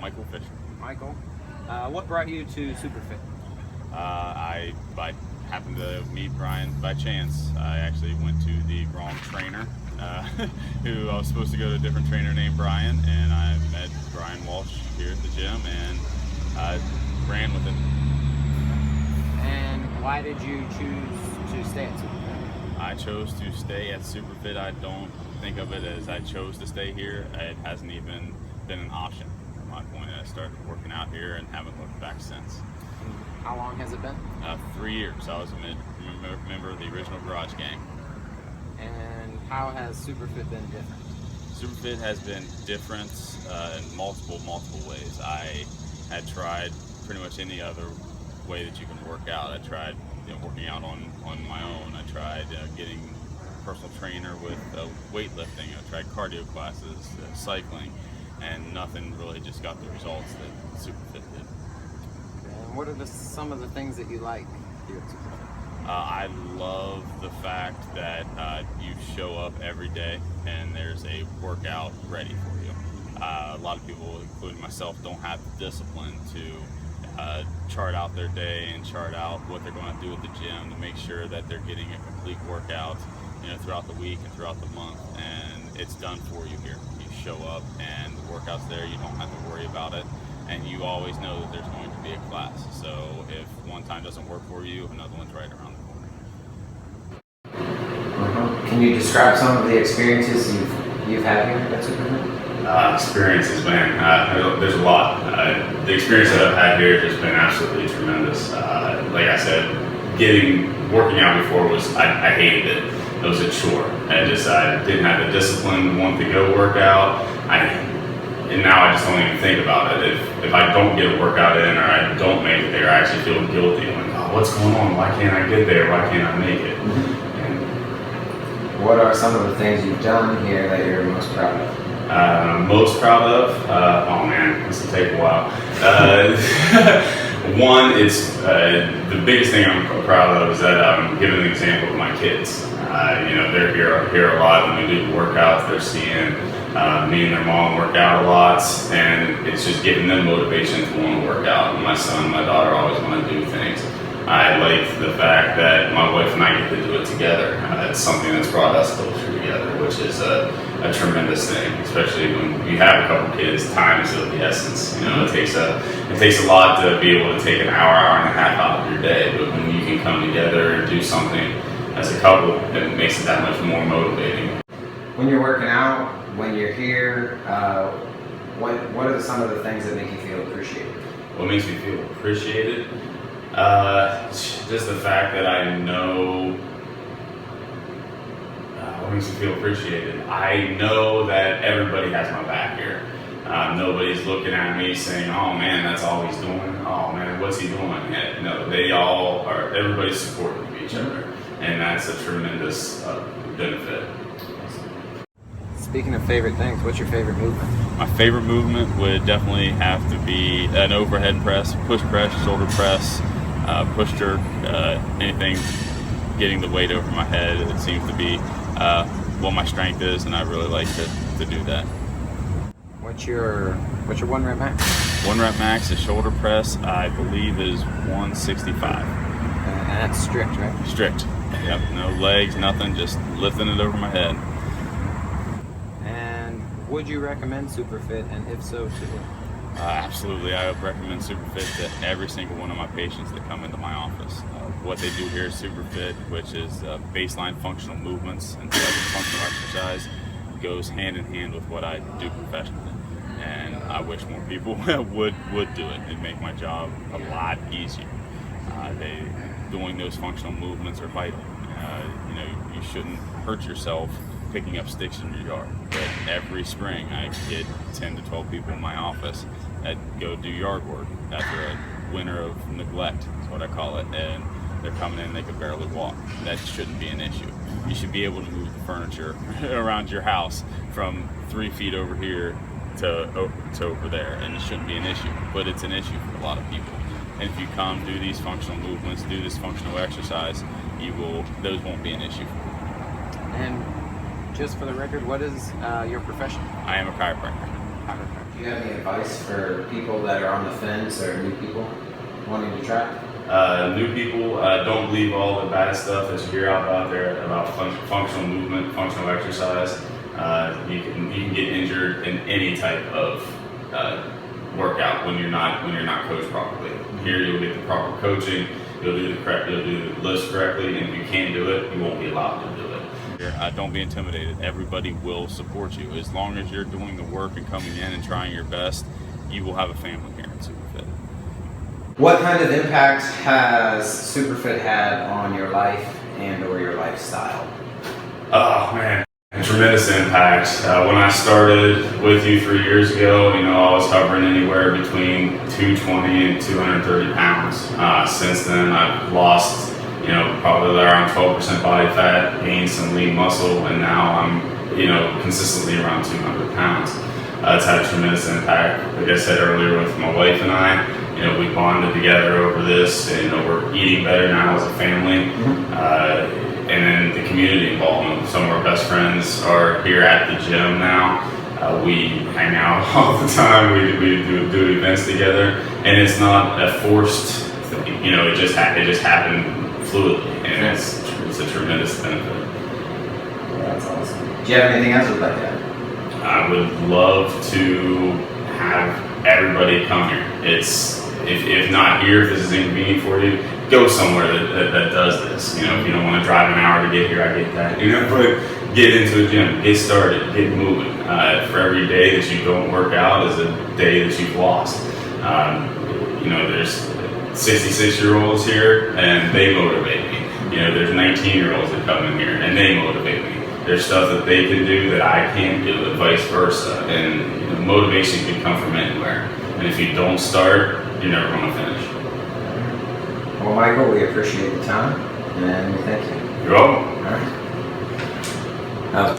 Michael Fisher. Michael, what brought you to Superfit? I happened to meet Brian by chance. I actually went to the wrong trainer, who I was supposed to go to a different trainer named Brian, and I met Brian Walsh here at the gym, and I ran with it. And why did you choose to stay at Superfit? I chose to stay at Superfit. I don't think of it as I chose to stay here. It hasn't even been an option from my point. I started working out here and haven't looked back since. How long has it been? 3 years. I was a member of the original Garage Gang. And how has Superfit been different? Superfit has been different in multiple ways. I had tried pretty much any other way that you can work out. I tried working out on my own. I tried getting a personal trainer with weightlifting. I tried cardio classes, cycling, and nothing really just got the results that Superfit did. And what are some of the things that you like here at Superfit? I love the fact that you show up every day and there's a workout ready for you. A lot of people, including myself, don't have the discipline to chart out their day and chart out what they're going to do at the gym to make sure that they're getting a complete workout, throughout the week and throughout the month. And it's done for you here. You show up and the workout's there. You don't have to worry about it. And you always know that there's going to be a class. So if one time doesn't work for you, another one's right around the corner. Can you describe some of the experiences you've had here at Superfit? Experiences, man. There's a lot. The experience that I've had here has been absolutely tremendous. Like I said, working out before I hated it. It was a chore. I didn't have the discipline to want to go work out. And now I just don't even think about it. If I don't get a workout in or I don't make it there, I actually feel guilty. I'm like, oh, what's going on? Why can't I get there? Why can't I make it? What are some of the things you've done here that you're most proud of? Most proud of? Oh man, this will take a while. One, it's the biggest thing I'm proud of is that I'm giving an example to my kids. They're here a lot when we do workouts. They're seeing me and their mom work out a lot, and it's just giving them motivation to want to work out. My son and my daughter always want to do things. I like the fact that my wife and I get to do it together. It's something that's brought us closer together, which is a tremendous thing, especially when you have a couple kids. Time is of the essence. It takes a lot to be able to take an hour and a half out of your day, but when you can come together and do something as a couple, it makes it that much more motivating. When you're working out, when you're here, what are some of the things that make you feel appreciated? What makes me feel appreciated? Just the fact that I know what makes me feel appreciated. I know that everybody has my back here. Nobody's looking at me saying, oh man, that's all he's doing. Oh man, what's he doing? No, everybody's supportive of each other. And that's a tremendous benefit. Speaking of favorite things, what's your favorite movement? My favorite movement would definitely have to be an overhead press, push press, shoulder press, push jerk, anything getting the weight over my head. It seems to be what my strength is, and I really like to do that. What's your 1 rep max? 1 rep max is shoulder press, I believe is 165. And that's strict, right? Strict. Yep, no legs, nothing, just lifting it over my head. And would you recommend Superfit, and if so, to who? Absolutely, I would recommend Superfit to every single one of my patients that come into my office. What they do here is Superfit, which is baseline functional movements and functional exercise, goes hand in hand with what I do professionally. And I wish more people would do it. It'd make my job a lot easier. Doing those functional movements are vital. You shouldn't hurt yourself picking up sticks in your yard. But every spring I get 10 to 12 people in my office that go do yard work after a winter of neglect, is what I call it, and they're coming in, they can barely walk. That shouldn't be an issue. You should be able to move the furniture around your house from 3 feet over here to over there, and it shouldn't be an issue, but it's an issue for a lot of people. And if you come do these functional movements, do this functional exercise, those won't be an issue for you. And just for the record, what is your profession? I am a chiropractor. Chiropractor. Do you have any advice for people that are on the fence or new people wanting to try? New people, don't believe all the bad stuff that you hear out there about functional movement, functional exercise. You can get injured in any type of workout when you're not coached properly. Here you'll get the proper coaching, you'll do the lifts correctly, and if you can't do it, you won't be allowed to do it. Don't be intimidated. Everybody will support you as long as you're doing the work and coming in and trying your best. You will have a family here at Superfit. What kind of impact has Superfit had on your life and or your lifestyle? Oh man, tremendous impact. When I started with you 3 years ago, I was hovering anywhere between 220 and 230 pounds. Since then, I've lost, probably around 12% body fat, gained some lean muscle, and now I'm, consistently around 200 pounds. It's had a tremendous impact. Like I said earlier, with my wife and I, we bonded together over this. We're eating better now as a family. And then the community involvement. Some of our best friends are here at the gym now. We hang out all the time. We do events together, and it's not a forced thing. It just happened fluidly, and it's a tremendous benefit. Yeah, that's awesome. Do you have anything else you'd like to add? I would love to have everybody come here. If not here, if this is inconvenient for you, go somewhere that does this. If you don't want to drive an hour to get here, I get that. But get into a gym, get started, get moving. For every day that you don't work out is a day that you've lost. There's 66-year-olds here, and they motivate me. There's 19-year-olds that come in here, and they motivate me. There's stuff that they can do that I can't do, and vice versa. And motivation can come from anywhere. And if you don't start, you're never going to finish. Well, Michael, we appreciate the time, and we thank you. You're welcome.